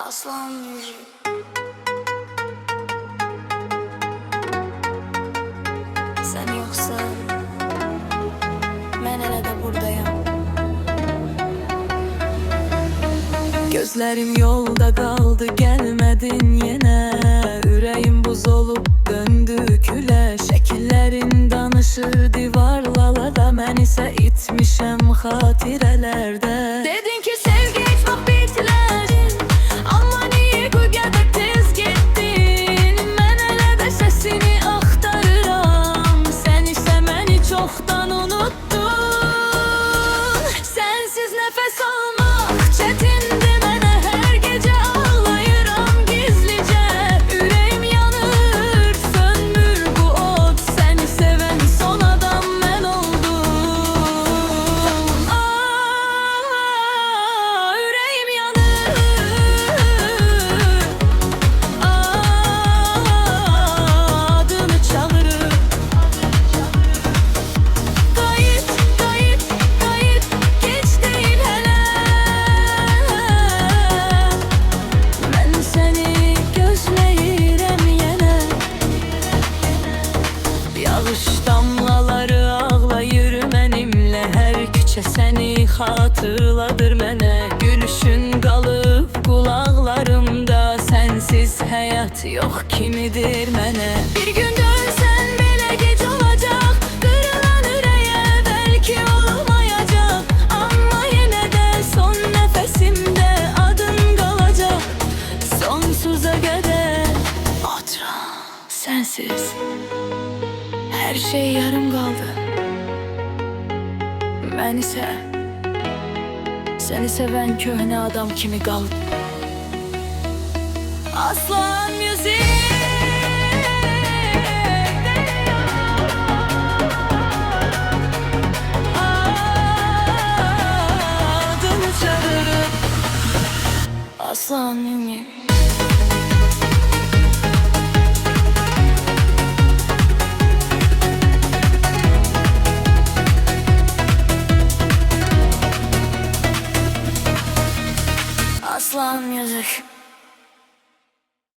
Aslan müziği. Sen yoksa ben hele de buradayım. Gözlerim yolda kaldı, gelmedin yine. Yüreğim buz olup döndü küle. Şekillerin danışır divarlara, ben ise itmişem hatirelerde. Dedin ki sevgi hiç bitlerin, ama niye bu kadar tez gittin? Ben hele de sesini aktarıram, sen ise beni çoktan unuttun. Sensiz nefes almak çetindi. Damlaları ağlayır benimle, her küçe seni hatırladır mənə. Gülüşün kalıp kulaklarımda, sensiz hayat yok kimidir mənə. Bir gün dönsen bile geç olacak, kırılan yüreğe belki olmayacak, ama yine de son nefesimde adın kalacak. Sonsuza kadar Sensiz her şey yarım kaldı. Ben ise seni seven köhne adam kimi kaldım. Aslan müzik. adını çağırıp Aslan müzik.